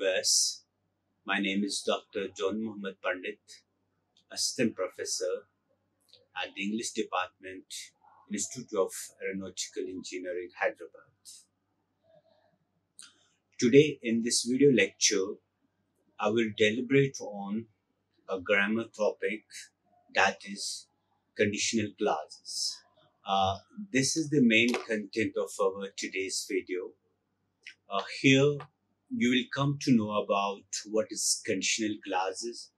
viewers, my name is Dr. John Mohmad Pandit, Assistant Professor at the English Department, Institute of Aeronautical Engineering, Hyderabad. Today in this video lecture, I will deliberate on a grammar topic that is conditional clauses. This is the main content of our today's video. Here you will come to know about what is conditional clauses.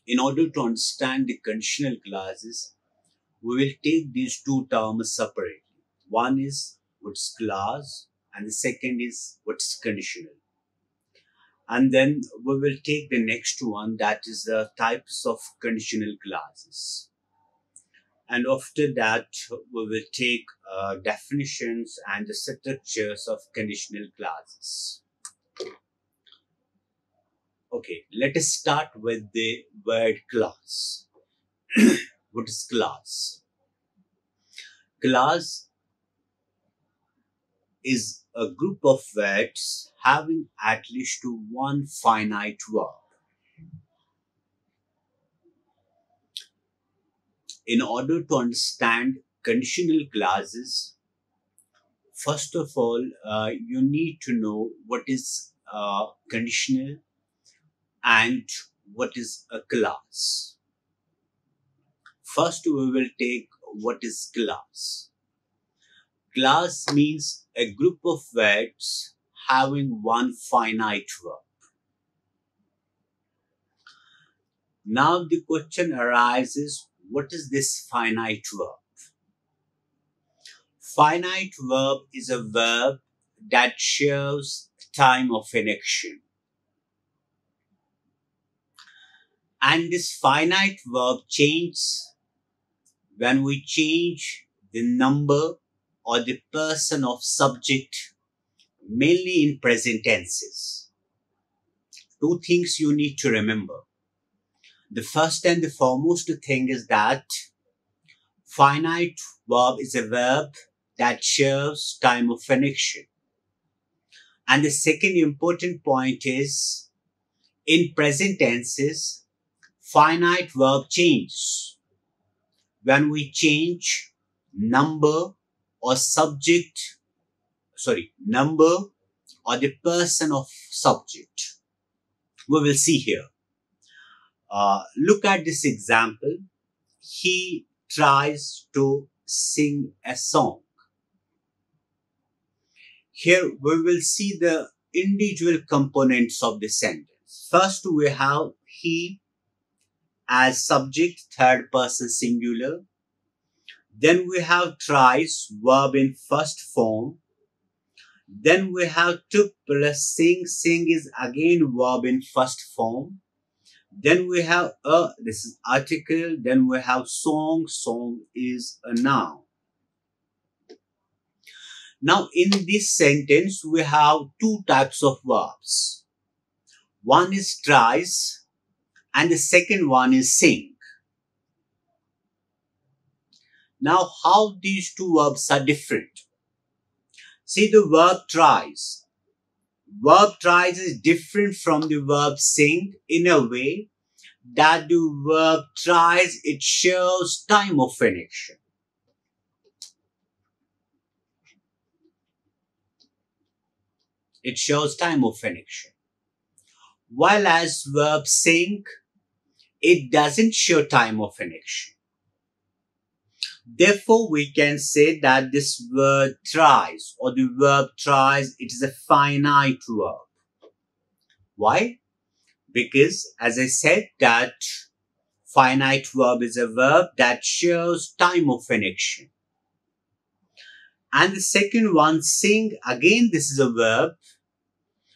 In order to understand the conditional clauses, we will take these two terms separately. One is what's clause and the second is what's conditional. And then we will take the next one, that is the types of conditional clauses. And after that, we will take definitions and the structures of conditional clauses. Okay, let us start with the word clause. What is clause? Clause is a group of words having at least one finite verb. In order to understand conditional clauses, first of all, you need to know what is conditional and what is a clause. First, we will take what is clause. Clause means a group of words having one finite verb. Now the question arises, what is this finite verb? Finite verb is a verb that shows time of an action. And this finite verb changes when we change the number or the person of subject, mainly in present tenses. Two things you need to remember. The first and the foremost thing is that finite verb is a verb that shows time of an action. And the second important point is, in present tenses, finite verb changes when we change number or number or the person of subject. We will see here. Look at this example. He tries to sing a song. Here we will see the individual components of the sentence. First, we have he as subject, third person singular. Then we have tries, verb in first form. Then we have took plus sing. Sing is again verb in first form. Then we have this is article. Then we have song. Song is a noun. Now in this sentence, we have two types of verbs. One is tries and the second one is sing. Now how these two verbs are different? See the verb tries. Verb tries is different from the verb sing in a way that the verb tries, it shows time of an action. It shows time of an action. While as verb sing, it doesn't show time of an action. Therefore, we can say that this word tries or the verb tries, it is a finite verb. Why? Because as I said that finite verb is a verb that shows time of an action. And the second one, sing, again this is a verb.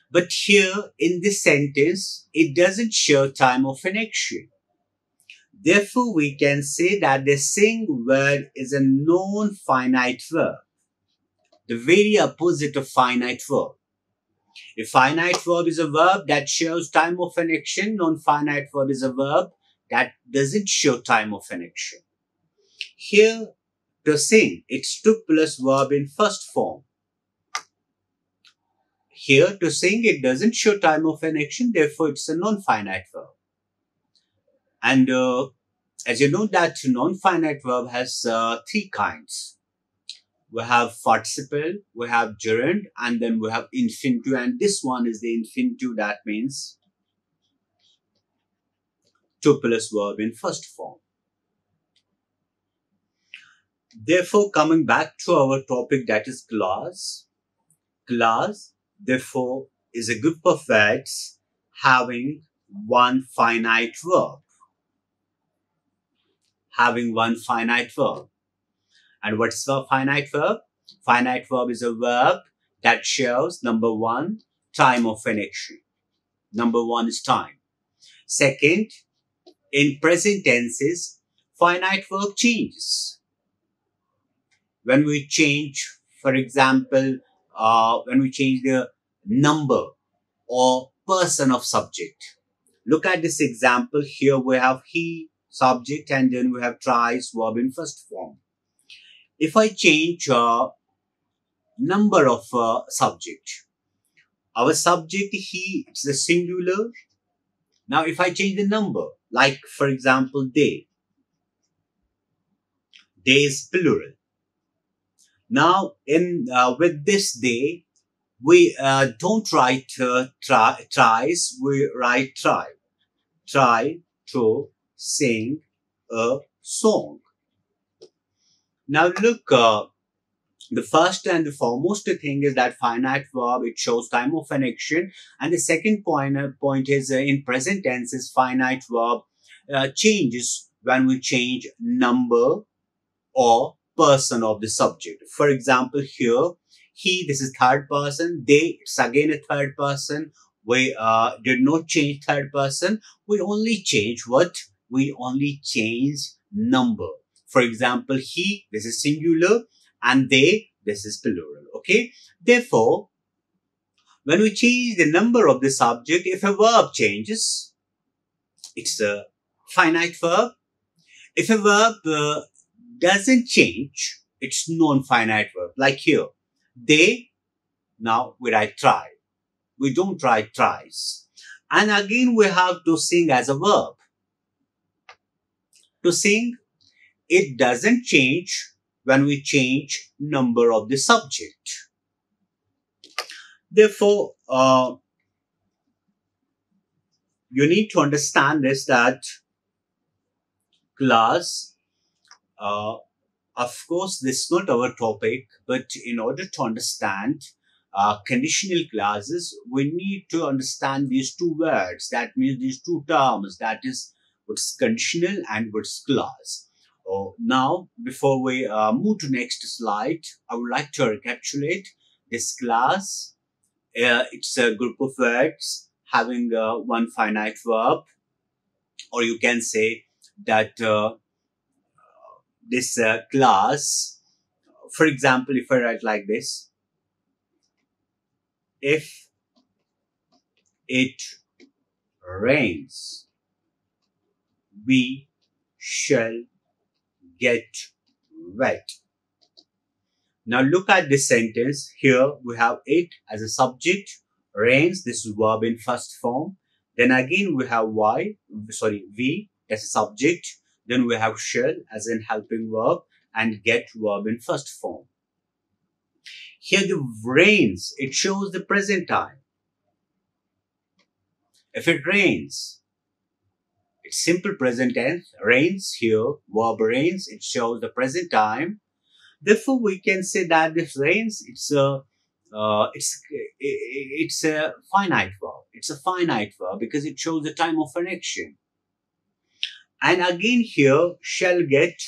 But here in this sentence, it doesn't show time of an action. Therefore, we can say that the sing word is a non-finite verb, the very opposite of finite verb. A finite verb is a verb that shows time of an action. Non-finite verb is a verb that doesn't show time of an action. Here, to sing, it's took plus verb in first form. Here to sing, it doesn't show time of an action, therefore it's a non-finite verb. And as you know that non-finite verb has three kinds. We have participle, we have gerund, and then we have infinitive, and this one is the infinitive, that means 2 plus verb in first form. Therefore, coming back to our topic, that is clause. Clause, therefore, is a group of words having one finite verb. Having one finite verb. And what's a finite verb? Finite verb is a verb that shows, number one, time of an action. Number one is time. Second, in present tenses, finite verb changes. When we change, for example, when we change the number or person of subject. Look at this example. Here we have he, subject, and then we have tries, verb in first form. If I change number of subject, our subject he, it's the singular. Now if I change the number, like for example they is plural. Now in with this day, we don't write tries, we write try. Try to sing a song. Now look, the first and the foremost thing is that finite verb, it shows time of an action. And the second point is in present tenses, finite verb changes when we change number or person of the subject. For example, here, he, this is third person. They, it's again a third person. We did not change third person. We only change what? We only change number. For example, he, this is singular, and they, this is plural. Okay. Therefore, when we change the number of the subject, if a verb changes, it's a finite verb. If a verb doesn't change, it's non-finite verb. Like here, they, now we write try. We don't write tries. And again, we have to sing as a verb. To sing, it doesn't change when we change number of the subject. Therefore, you need to understand this, that class, of course, this is not our topic, but in order to understand conditional clauses, we need to understand these two words. That means these two terms, that is what's conditional and what's clause. Now, before we move to next slide, I would like to recapitulate this clause. It's a group of words having one finite verb, or you can say that this clause, for example, if I write like this, if it rains, we shall get wet. Now look at this sentence. Here we have it as a subject, rains, this is verb in first form. Then again we have we as a subject. Then we have shall as in helping verb, and get verb in first form. Here the rains, it shows the present time. If it rains, it's simple present tense. Rains, here verb rains, it shows the present time. Therefore, we can say that this rains, it's a finite verb. It's a finite verb because it shows the time of an action. And again here, shall get,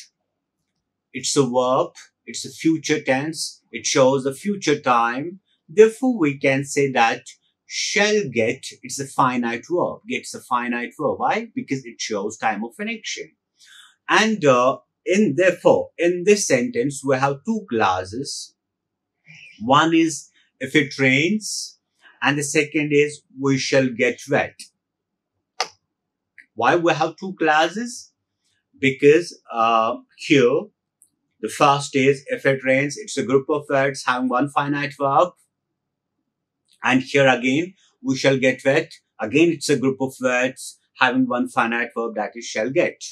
it's a verb, it's a future tense, it shows the future time. Therefore, we can say that shall get, it's a finite verb, gets a finite verb. Why? Because it shows time of an action. And therefore, in this sentence, we have two clauses. One is if it rains, and the second is we shall get wet. Why we have two clauses? Because here, the first is if it rains, it's a group of words having one finite verb. And here again, we shall get wet. Again, it's a group of words having one finite verb, that is shall get.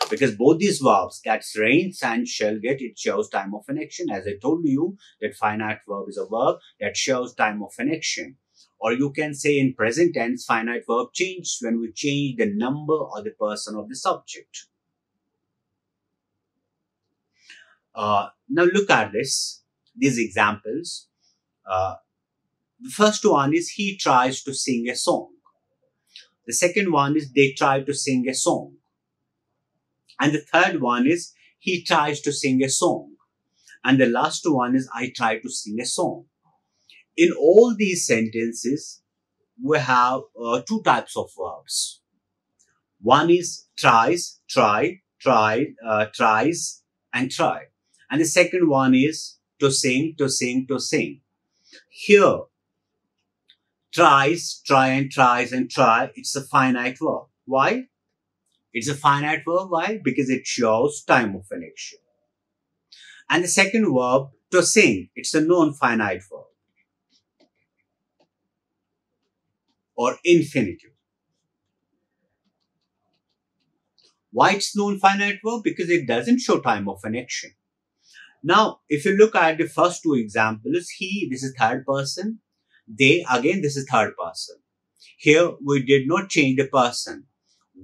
Because both these verbs, that's rains and shall get, it shows time of an action. As I told you, that finite verb is a verb that shows time of an action. Or you can say in present tense, finite verb change when we change the number or the person of the subject. Now look at these examples. The first one is he tries to sing a song. The second one is they try to sing a song. And the third one is he tries to sing a song. And the last one is I try to sing a song. In all these sentences, we have two types of verbs. One is tries, tries, and try. And the second one is to sing, to sing, to sing. Here, tries, try and tries and try, it's a finite verb. Why? It's a finite verb. Why? Because it shows time of an action. And the second verb, to sing, it's a non-finite verb or infinitive. Why it's non-finite verb? Because it doesn't show time of an action. Now, if you look at the first two examples, he, this is third person. They, again, this is third person. Here, we did not change the person.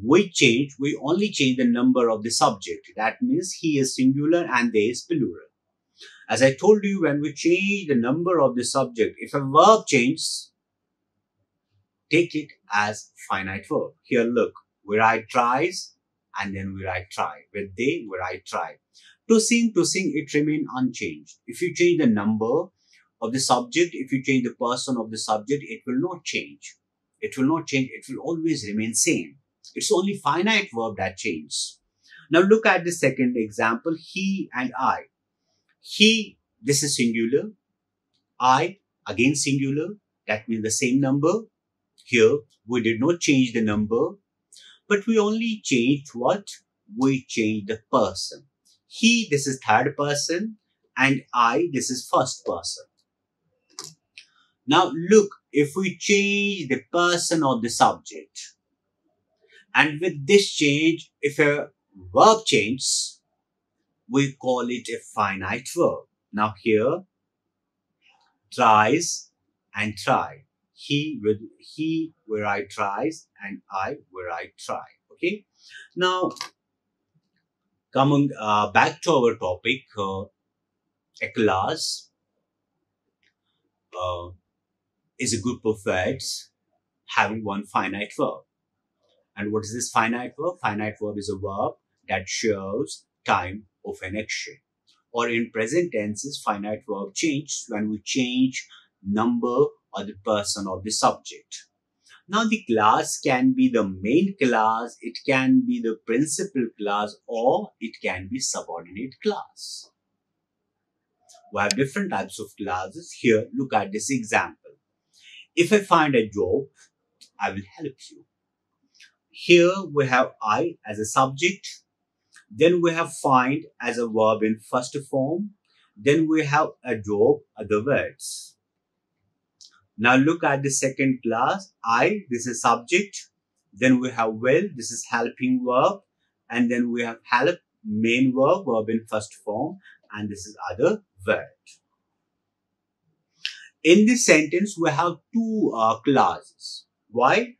We only change the number of the subject. That means he is singular and they is plural. As I told you, when we change the number of the subject, if a verb changes, take it as finite verb. Here, look, we write tries and then we write try. With they, we write try. To sing, it remains unchanged. If you change the number of the subject, if you change the person of the subject, it will not change. It will not change. It will always remain same. It's only finite verb that changes. Now look at the second example, he and I. He, this is singular. I, again singular. That means the same number. Here, we did not change the number, but we only changed what? We changed the person. He, this is third person, and I, this is first person. Now look, if we change the person of the subject, and with this change, if a verb changes, we call it a finite verb. Now here, tries and try. He, we write tries, and I, we write try. Okay. Now, coming back to our topic, a class is a group of words having one finite verb. And what is this finite verb? Finite verb is a verb that shows time of an action. Or in present tenses, finite verb changes when we change number or the person of the subject. Now the class can be the main class, it can be the principal class, or it can be subordinate class. We have different types of classes. Here, look at this example. If I find a job, I will help you. Here we have I as a subject. Then we have find as a verb in first form. Then we have a job, other words. Now look at the second class. I, this is subject. Then we have will, this is helping verb. And then we have help, main verb, verb in first form. And this is other word. In this sentence, we have two clauses. Why?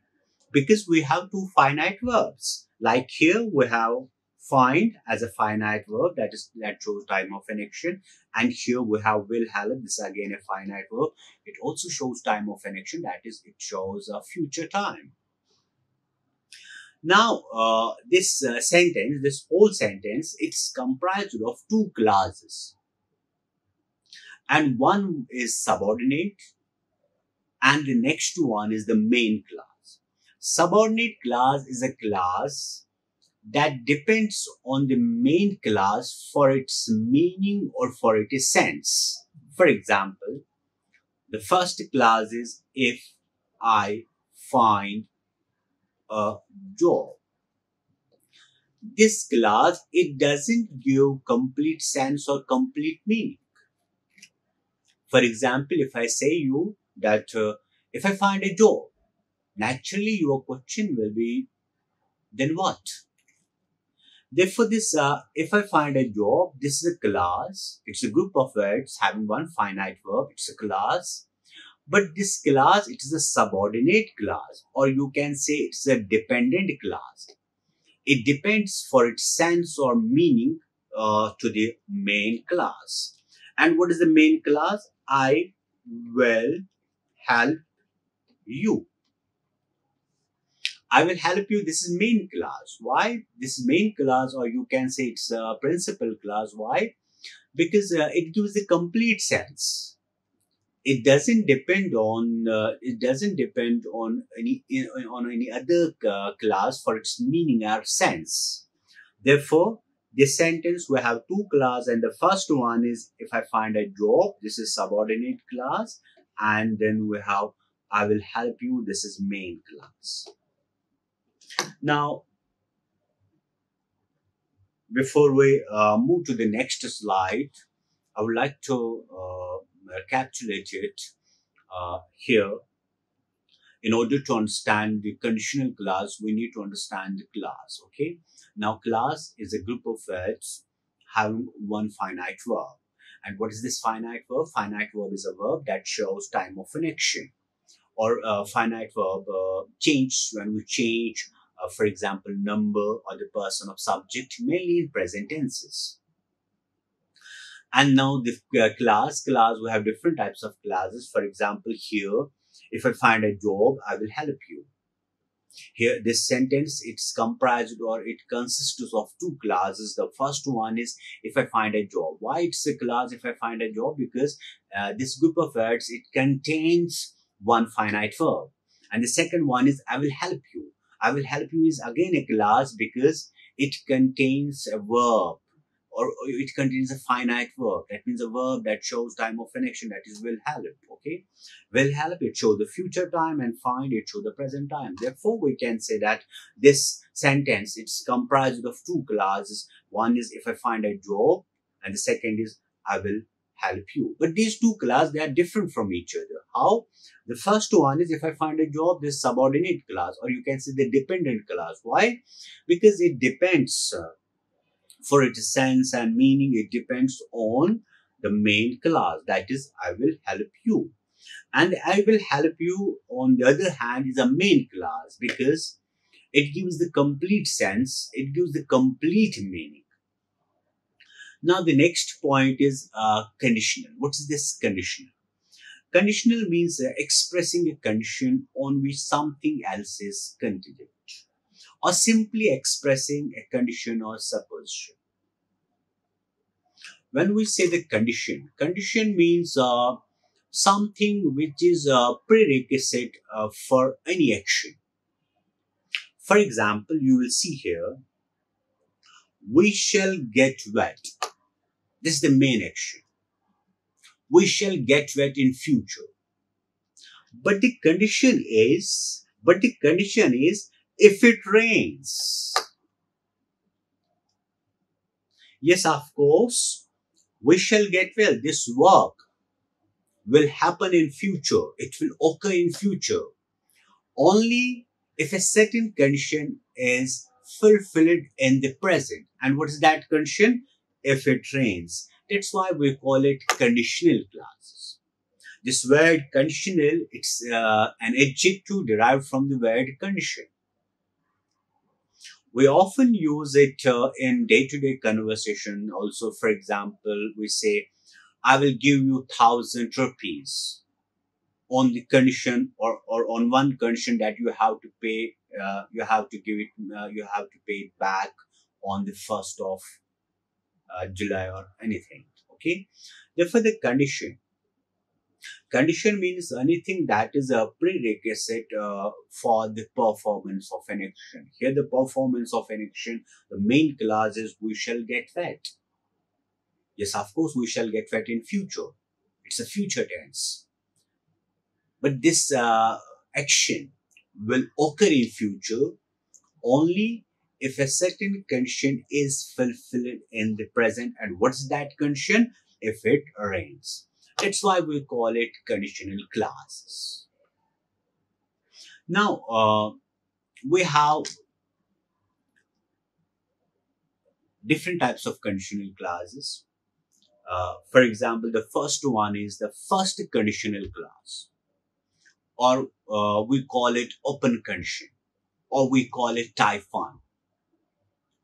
Because we have two finite verbs. Like here, we have find as a finite verb, that shows time of an action. And here we have will help, this is again a finite verb. It also shows time of an action, that is, it shows a future time. Now, this whole sentence, it's comprised of two clauses. And one is subordinate, and the next one is the main class. Subordinate class is a class that depends on the main class for its meaning or for its sense. For example, the first class is if I find a job. This class, it doesn't give complete sense or complete meaning. For example, if I say you, that if I find a job, naturally your question will be, then what? Therefore, this if I find a job, this is a class. It's a group of words having one finite verb. It's a class. But this class, it is a subordinate class, or you can say it's a dependent class. It depends for its sense or meaning to the main class. And what is the main class? I will help you. I will help you. This is main class. Why? This is main class, or you can say it's a principal class. Why? Because it gives the complete sense. It doesn't depend on any other class for its meaning or sense. Therefore, this sentence we have two class, and the first one is if I find a job, this is subordinate class, and then we have I will help you, this is main class. Now, before we move to the next slide, I would like to recapitulate it here. In order to understand the conditional class, we need to understand the class. Okay. Now, class is a group of words having one finite verb. And what is this finite verb? Finite verb is a verb that shows time of an action. Or finite verb change when we change, for example, number or the person of subject, mainly in present tenses. And now the class, we have different types of classes. For example, here, if I find a job, I will help you. Here, this sentence, it's comprised or it consists of two classes. The first one is if I find a job. Why it's a class if I find a job? Because this group of words, it contains one finite verb. And the second one is I will help you. I will help you is again a class because it contains a verb, or it contains a finite verb. That means a verb that shows time of an action, that is will help. Okay, will help, it shows the future time, and find, it shows the present time. Therefore, we can say that this sentence, it's comprised of two classes. One is if I find a job, and the second is I will help you. But these two classes, they are different from each other. How? The first one is if I find a job, this subordinate class, or you can say the dependent class. Why? Because it depends for its sense and meaning, it depends on the main class, that is I will help you. And I will help you, on the other hand, is a main class because it gives the complete sense, it gives the complete meaning. Now the next point is conditional. What is this conditional? Conditional means expressing a condition on which something else is contingent, or simply expressing a condition or supposition. When we say the condition means something which is a prerequisite for any action. For example, you will see here, we shall get wet. This is the main action. We shall get wet in future. But the condition is if it rains. Yes, of course, we shall get well. This work will happen in future. It will occur in future. Only if a certain condition is fulfilled in the present. And what is that condition? If it rains. That's why we call it conditional clauses. This word conditional, it's an adjective derived from the word condition. We often use it in day-to-day conversation. Also, for example, we say, I will give you 1,000 rupees on the condition, or on one condition, that you have to pay, you have to pay it back on the 1st of July or anything. Okay. Therefore, the condition means anything that is a prerequisite for the performance of an action. Here, the performance of an action, the main clause is we shall get wet. Yes, of course, we shall get wet in future. It's a future tense. But this action will occur in future only if a certain condition is fulfilled in the present. And what's that condition? If it rains. That's why we call it conditional clauses. Now, we have different types of conditional clauses. For example, the first one is the first conditional clause, or we call it open condition, or we call it type 1.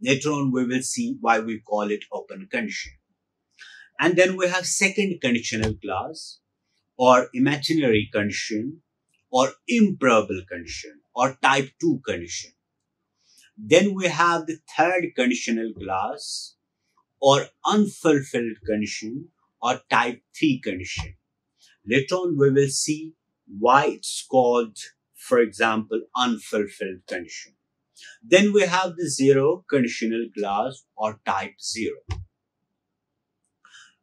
Later on, we will see why we call it open condition. And then we have second conditional clause, or imaginary condition, or improbable condition, or type 2 condition. Then we have the third conditional clause, or unfulfilled condition, or type 3 condition. Later on, we will see why it's called, for example, unfulfilled condition. Then we have the zero conditional clause, or type 0.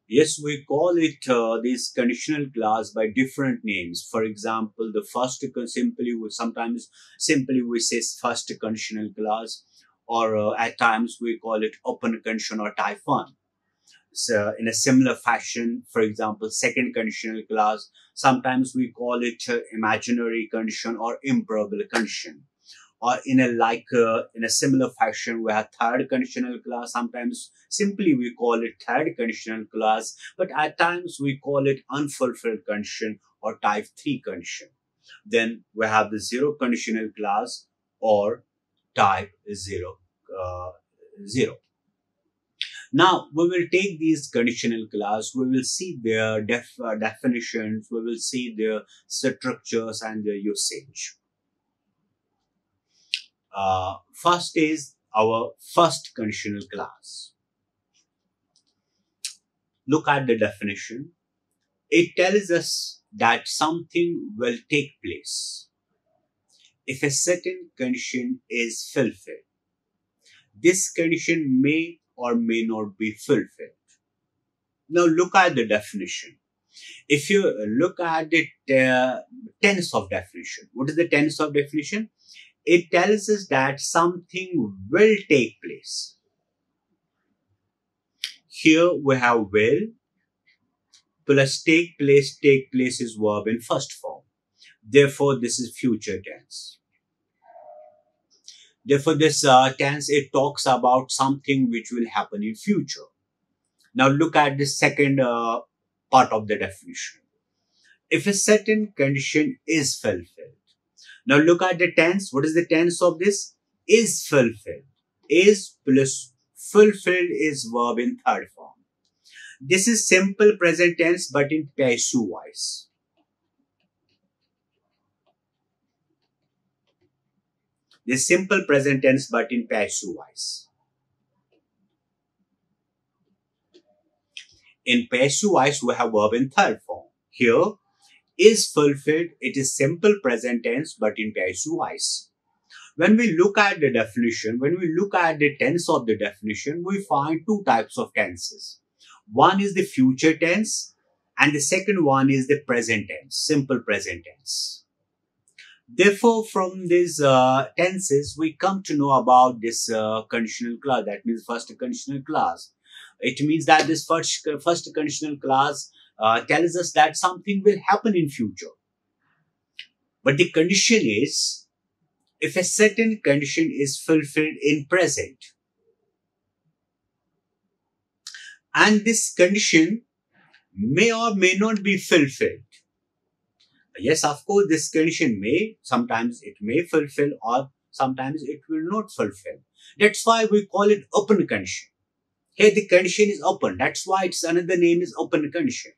Yes, we call it this conditional clause by different names. For example, the first sometimes simply we say first conditional clause, or at times we call it open condition or type 1. So in a similar fashion, for example, second conditional clause, sometimes we call it imaginary condition or improbable condition. Or in a similar fashion, we have third conditional clause. Sometimes simply we call it third conditional clause, but at times we call it unfulfilled condition or type 3 condition. Then we have the zero conditional clause, or type 0. Zero. Now we will take these conditional clause. We will see their definitions. We will see their structures and their usage. First is our first conditional clause. Look at the definition. It tells us that something will take place if a certain condition is fulfilled. This condition may or may not be fulfilled. Now look at the definition. If you look at the tense of definition, what is the tense of definition? It tells us that something will take place. Here we have will plus take place. Take place is verb in first form. Therefore, this is future tense. Therefore, this tense, it talks about something which will happen in future. Now look at the second part of the definition. If a certain condition is fulfilled. Now look at the tense. What is the tense of this? Is fulfilled. Is plus fulfilled is verb in third form. This is simple present tense but in passive voice. This simple present tense but in passive voice. In passive voice we have verb in third form. Here is fulfilled. It is simple present tense but in passive voice. When we look at the definition, when we look at the tense of the definition, we find two types of tenses. One is the future tense and the second one is the present tense, simple present tense. Therefore, from these tenses, we come to know about this conditional clause. That means first conditional clause. It means that this first conditional clause tells us that something will happen in future. But the condition is, if a certain condition is fulfilled in present, and this condition may or may not be fulfilled. Yes, of course, this condition sometimes it may fulfill or sometimes it will not fulfill. That's why we call it open condition. Here the condition is open. That's why its another name is open condition.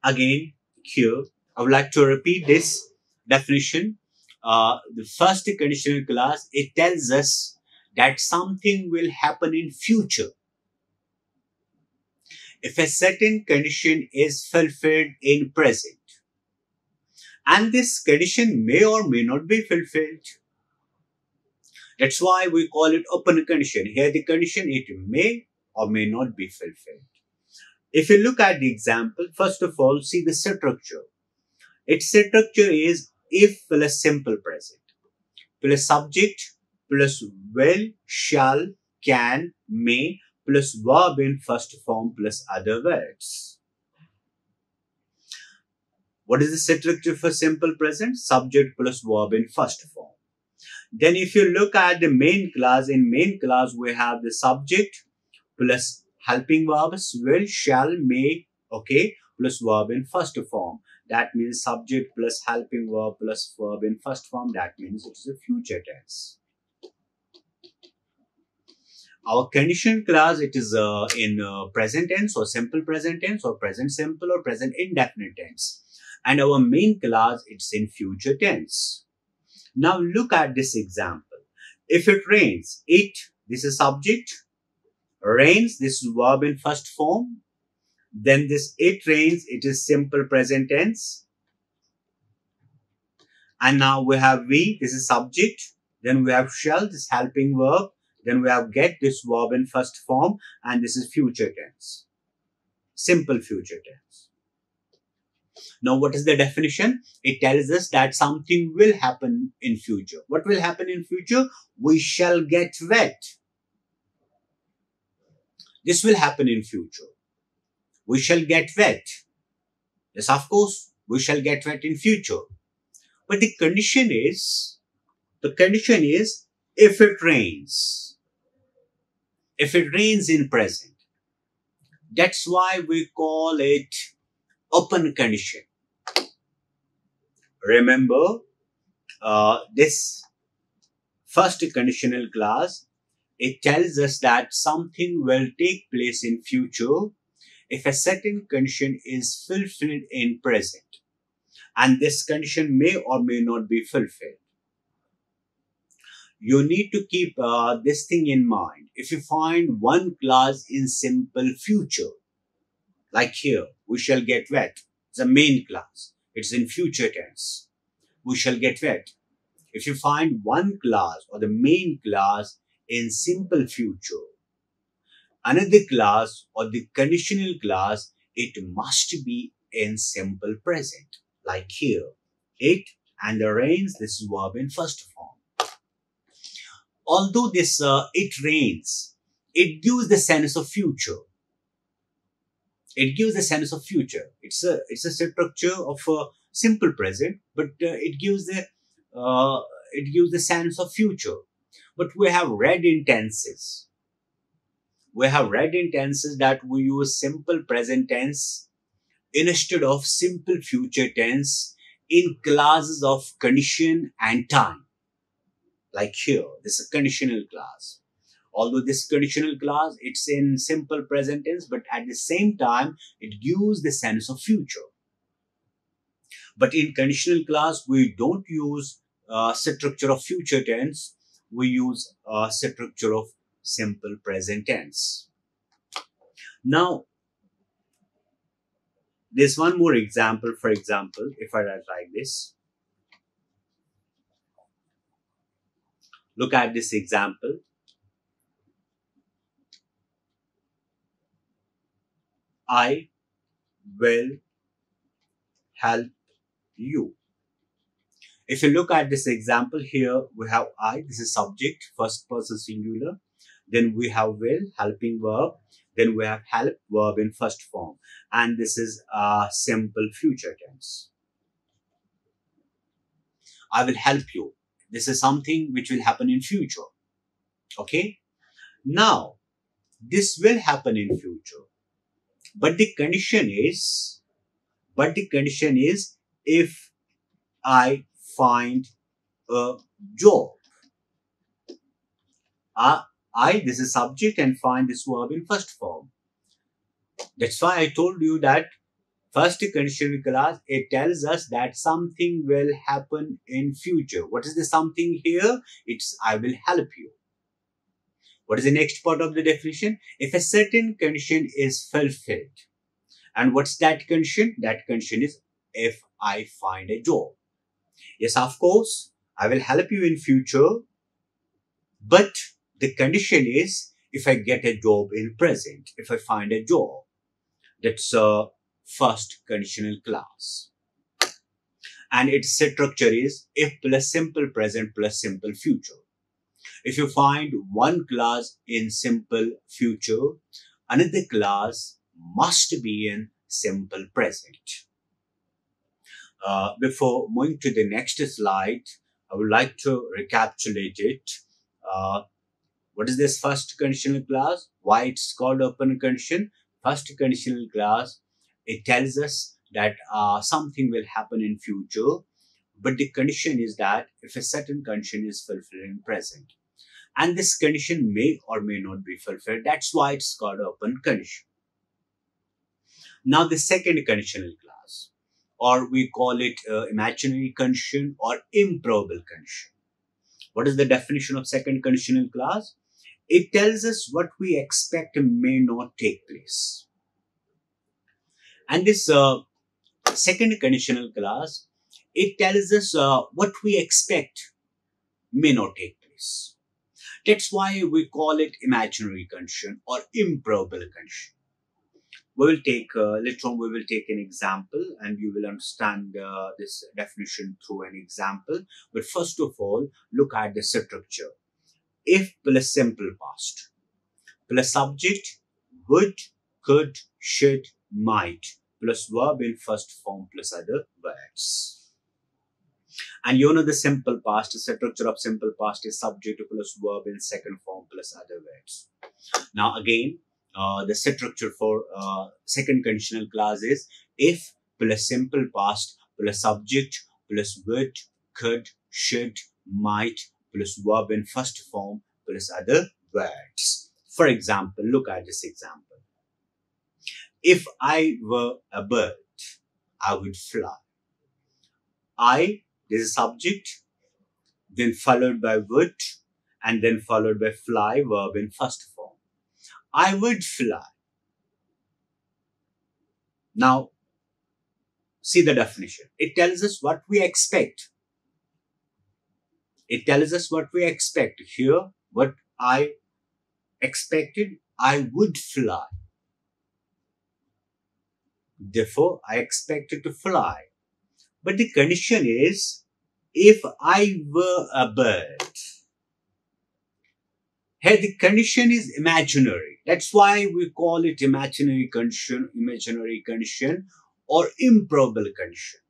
Again, here, I would like to repeat this definition. The first conditional clause, it tells us that something will happen in future. If a certain condition is fulfilled in present. And this condition may or may not be fulfilled. That's why we call it open condition. Here the condition, it may or may not be fulfilled. If you look at the example, first of all, see the structure. Its structure is if plus simple present, plus subject, plus will, shall, can, may, plus verb in first form, plus other words. What is the structure for simple present? Subject plus verb in first form. Then if you look at the main class, in main class we have the subject plus helping verbs will, shall, may, okay, plus verb in first form. That means subject plus helping verb plus verb in first form. That means it is a future tense. Our conditional class, it is in present tense or simple present tense or present simple or present indefinite tense. And our main class, it's in future tense. Now look at this example. If it rains, it, this is subject. Rains, this is verb in first form. Then this it rains, it is simple present tense. And now we have we, this is subject. Then we have shall, this helping verb. Then we have get, this verb in first form. And this is future tense. Simple future tense. Now what is the definition? It tells us that something will happen in future. What will happen in future? We shall get wet. This will happen in future. We shall get wet. Yes, of course, we shall get wet in future. But the condition is if it rains. If it rains in present. That's why we call it open condition. Remember, this first conditional clause, it tells us that something will take place in future if a certain condition is fulfilled in present. And this condition may or may not be fulfilled. You need to keep this thing in mind. If you find one clause in simple future, like here, we shall get wet. It's a main clause. It's in future tense. We shall get wet. If you find one clause or the main clause in simple future, another clause or the conditional clause, it must be in simple present. Like here, it and the rains, this is verb in first form. Although this it rains, it gives the sense of future. It gives the sense of future. It's a structure of simple present, but it gives the sense of future. But we have read in tenses. We have read in tenses that we use simple present tense instead of simple future tense in clauses of condition and time. Like here, this is a conditional clause. Although this conditional clause, it's in simple present tense, but at the same time, it gives the sense of future. But in conditional clause, we don't use structure of future tense. We use structure of simple present tense. Now, there's one more example. For example, if I write like this, look at this example. I will help you. If you look at this example here, we have I, this is subject, first person singular. Then we have will, helping verb. Then we have help, verb in first form. And this is a simple future tense. I will help you. This is something which will happen in future. Okay? Now, this will happen in future. But the condition is if I find a job. This is subject and find this verb in first form. That's why I told you that first conditional clause, it tells us that something will happen in future. What is the something here? It's I will help you. What is the next part of the definition? If a certain condition is fulfilled. And what's that condition? That condition is if I find a job. Yes, of course, I will help you in future. But the condition is if I get a job in present, if I find a job. That's a first conditional clause. And its structure is if plus simple present plus simple future. If you find one clause in simple future, another clause must be in simple present. Before moving to the next slide, I would like to recapitulate it. Uh, what is this first conditional clause? Why it's called open condition? First conditional clause, it tells us that something will happen in future, but the condition is that if a certain condition is fulfilled in present, and this condition may or may not be fulfilled. That's why it's called open condition. Now the second conditional clause, or we call it imaginary condition or improbable condition. What is the definition of second conditional clause? It tells us what we expect may not take place. And this second conditional clause, it tells us what we expect may not take place. That's why we call it imaginary condition or improbable condition. We will take later on. We will take an example, and you will understand this definition through an example. But first of all, look at the structure. If plus simple past plus subject would, could, should, might plus verb in first form plus other words. And you know the simple past, the structure of simple past is subject plus verb in second form plus other words. Now again, the structure for second conditional clause is if plus simple past plus subject plus would, could, should, might plus verb in first form plus other words. For example, look at this example. If I were a bird, I would fly. I, this is subject, then followed by would, and then followed by fly, verb in first form. I would fly. Now, see the definition. It tells us what we expect. It tells us what we expect. Here, what I expected, I would fly. Therefore, I expected to fly. But the condition is, if I were a bird. Here, the condition is imaginary. That's why we call it imaginary condition, or improbable condition.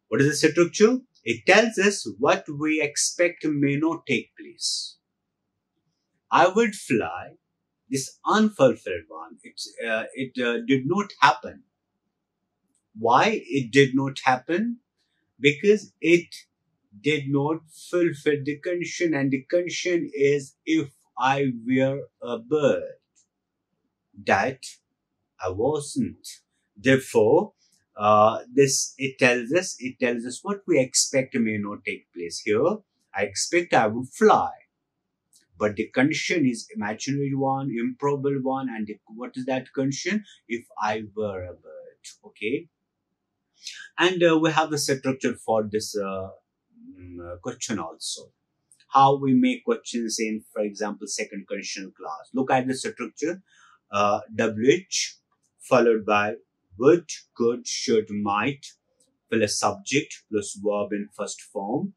What is the structure? It tells us what we expect may not take place. I would fly. This unfulfilled one, it did not happen. Why it did not happen? Because it did not fulfill the condition, and the condition is if I were a bird. That I wasn't. Therefore, it tells us what we expect may not take place. Here, I expect I would fly, but the condition is imaginary one, improbable one, and what is that condition? If I were a bird. Okay. And we have the structure for this question also. How we make questions in, for example, second conditional clause. Look at the structure. WH followed by would, could, should, might plus subject plus verb in first form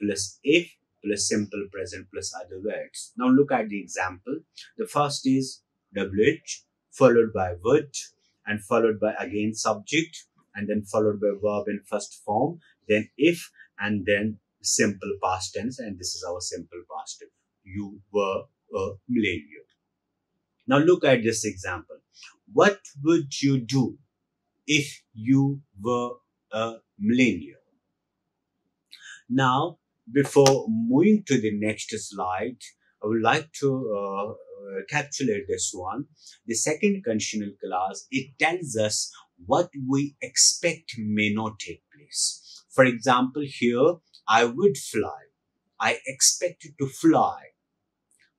plus if plus simple present plus other words. Now look at the example. The first is WH followed by would and followed by again subject and then followed by verb in first form, then if, and then simple past tense, and this is our simple past tense. You were a millennial. Now look at this example. What would you do if you were a millennial? Now, before moving to the next slide, I would like to capsulate this one. The second conditional clause, it tells us what we expect may not take place. For example, here, I would fly. I expected to fly.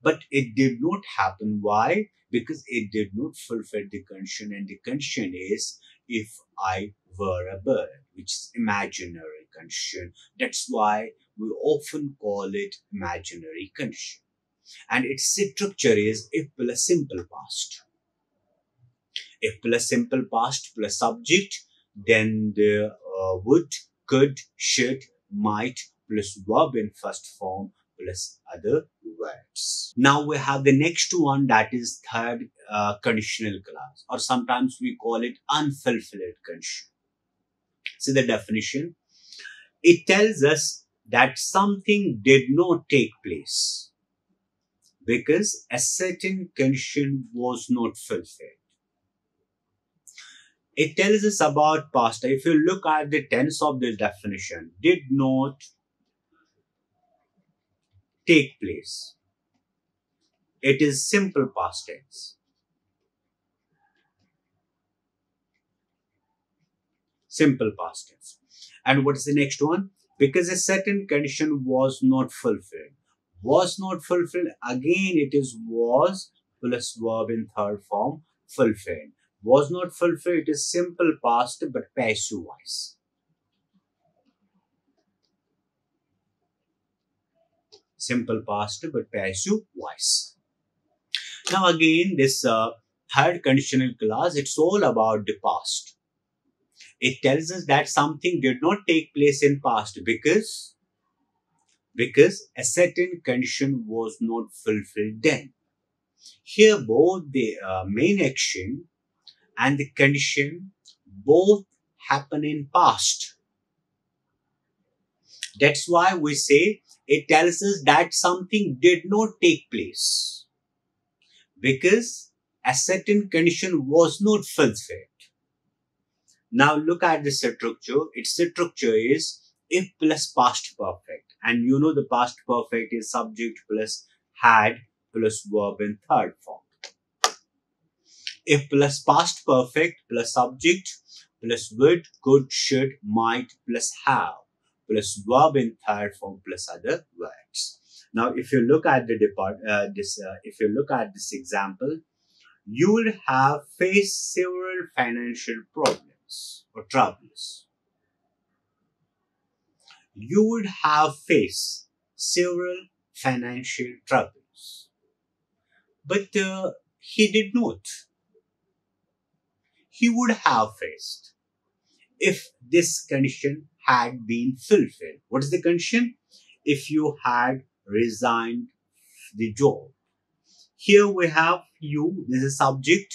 But it did not happen. Why? Because it did not fulfill the condition, and the condition is if I were a bird, which is imaginary condition. That's why we often call it imaginary condition. And its structure is if plus simple past. If plus simple past plus subject, then the would, could, should, might plus verb in first form plus other words. Now we have the next one, that is third conditional clause, or sometimes we call it unfulfilled condition. See the definition. It tells us that something did not take place because a certain condition was not fulfilled. It tells us about past. If you look at the tense of the definition, did not take place. It is simple past tense. Simple past tense. And what is the next one? Because a certain condition was not fulfilled. Was not fulfilled, again it is was plus verb in third form, fulfilled. Was not fulfilled, it is simple past but passive voice. Simple past but passive voice. Now again, this third conditional clause, it's all about the past. It tells us that something did not take place in past because a certain condition was not fulfilled then. Here both the main action and the condition both happen in past. That's why we say it tells us that something did not take place because a certain condition was not fulfilled. Now look at the structure. Its structure is if plus past perfect. And you know the past perfect is subject plus had plus verb in third form. If plus past perfect plus subject plus would, could, should, might plus have plus verb in third form plus other words. Now if you look at the if you look at this example, you will have faced several financial problems or troubles. You would have faced several financial troubles. But he did not. He would have faced if this condition had been fulfilled. What is the condition? If you had resigned the job. Here we have you, this is subject,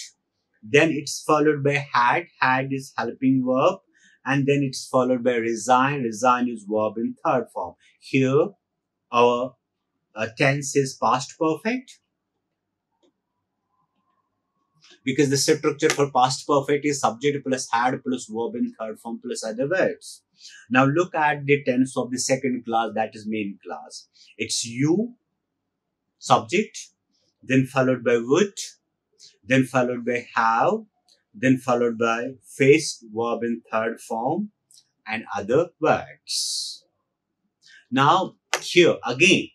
then it's followed by had is helping verb, and then it's followed by resign is verb in third form. Here our tense is past perfect because the structure for past perfect is subject plus had plus verb in third form plus other words. Now look at the tense of the second clause, that is main clause. It's you, subject, then followed by would, then followed by have, then followed by faced verb in third form and other words. Now here again,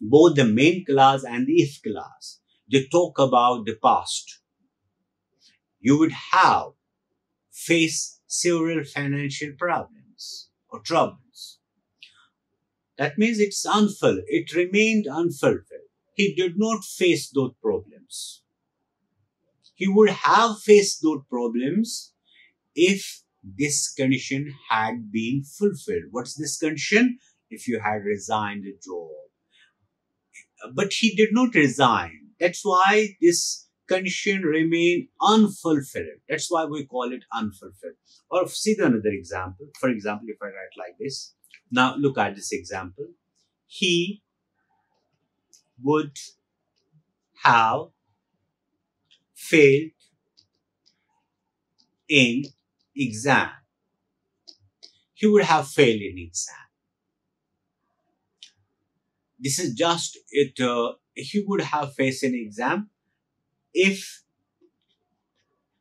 both the main clause and the if clause, they talk about the past. You would have faced several financial problems or troubles. That means it's unfulfilled. It remained unfulfilled. He did not face those problems. He would have faced those problems if this condition had been fulfilled. What's this condition? If you had resigned the job. But he did not resign. That's why this condition remained unfulfilled. That's why we call it unfulfilled. Or see another example. For example, if I write like this. Now look at this example. He would have failed in exam. He would have failed in exam. This is just it. He would have faced an exam if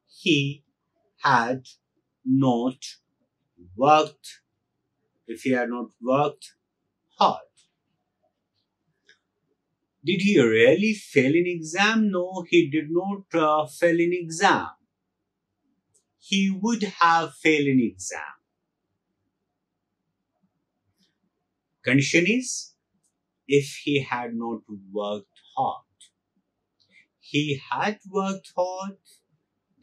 he had not worked. If he had not worked hard. Did he really fail in exam? No, he did not fail in exam. He would have failed in exam. Condition is if he had not worked hard. He had worked hard.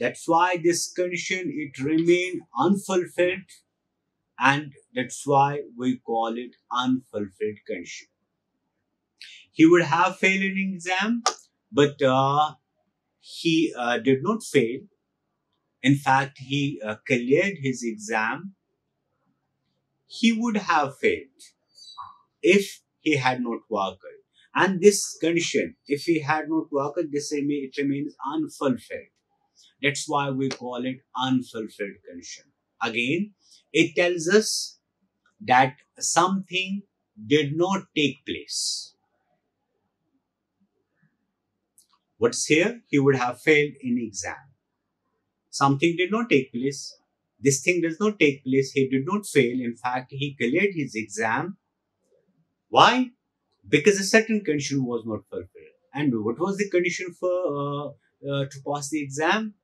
That's why this condition, it remained unfulfilled, and that's why we call it unfulfilled condition. He would have failed an exam, but he did not fail. In fact, he cleared his exam. He would have failed if he had not worked. And this condition, if he had not worked, it remains unfulfilled. That's why we call it unfulfilled condition. Again, it tells us that something did not take place. What's here? He would have failed in exam. Something did not take place. This thing does not take place. He did not fail. In fact, he cleared his exam. Why? Because a certain condition was not fulfilled. And what was the condition for to pass the exam?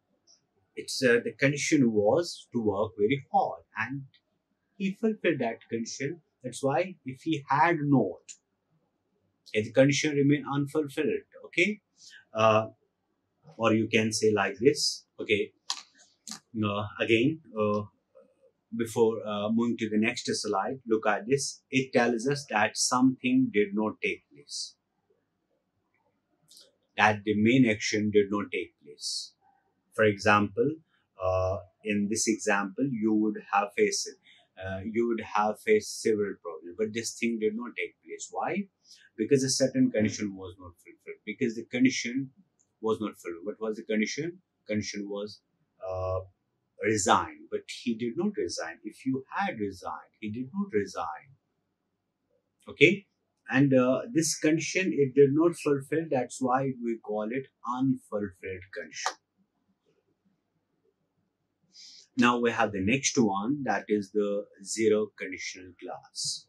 The condition was to work very hard, and he fulfilled that condition. That's why if he had not, if the condition remained unfulfilled, okay, or you can say like this, okay. Again, before moving to the next slide, look at this. It tells us that something did not take place, that the main action did not take place. For example, in this example, you would have faced several problems, but this thing did not take place. Why? Because a certain condition was not fulfilled. Because the condition was not fulfilled. What was the condition? Condition was resign, but he did not resign. If you had resigned, he did not resign. Okay, and this condition, it did not fulfill. That's why we call it unfulfilled condition. Now we have the next one, that is the zero conditional clause.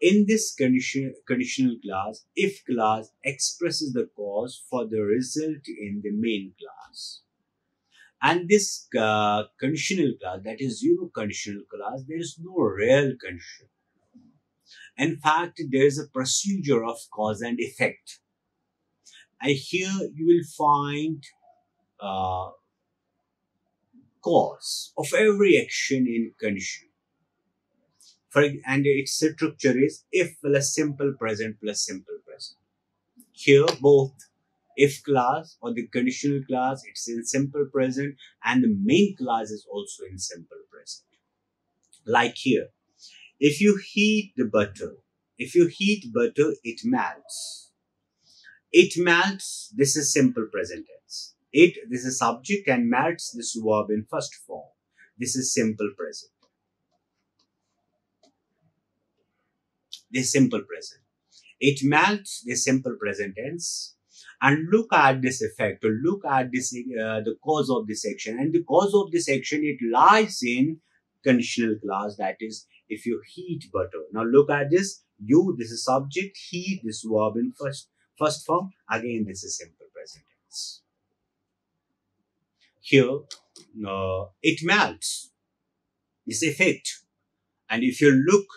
In this conditional clause, if clause expresses the cause for the result in the main clause. And this conditional clause, that is zero conditional clause, there is no real condition. In fact, there is a procedure of cause and effect. And here you will find cause of every action in condition. And its structure is if plus simple present plus simple present. Here both if clause or the conditional clause, it's in simple present, and the main clause is also in simple present. Like here, if you heat butter, it melts. It melts, this is simple present tense. This is subject, and melts, this verb in first form. This is simple present. This simple present. It melts, this simple present tense. And look at this effect, or look at this the cause of this action. And the cause of this action, it lies in conditional clause, that is, if you heat butter. Now look at this. This is subject, heat, this verb in first form. Again, this is simple present tense. Here, it melts, this effect. And if you look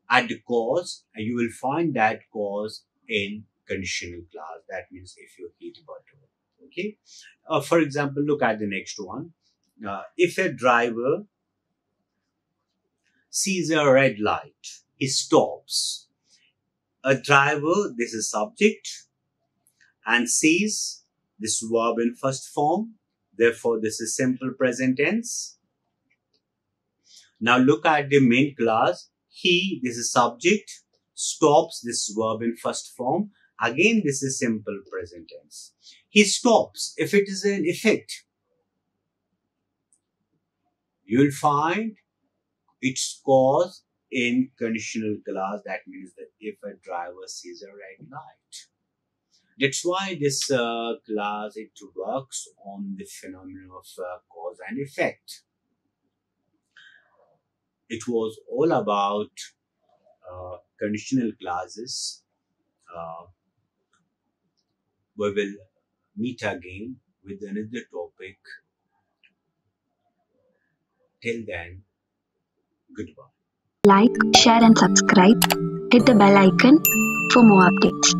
at the cause, you will find that cause in conditional clause. That means if you heat butter. Okay. For example, look at the next one. If a driver sees a red light, he stops. A driver, this is subject, and sees, this verb in first form. Therefore, this is simple present tense. Now look at the main clause. He, this is subject, stops, this verb in first form. Again, this is simple present tense. He stops. If it is an effect, you will find its cause in conditional clause. That means that if a driver sees a red light. That's why this clause, it works on the phenomenon of cause and effect. It was all about conditional clauses. We will meet again with another topic. Till then, goodbye. Like, share and subscribe. Hit the bell icon for more updates.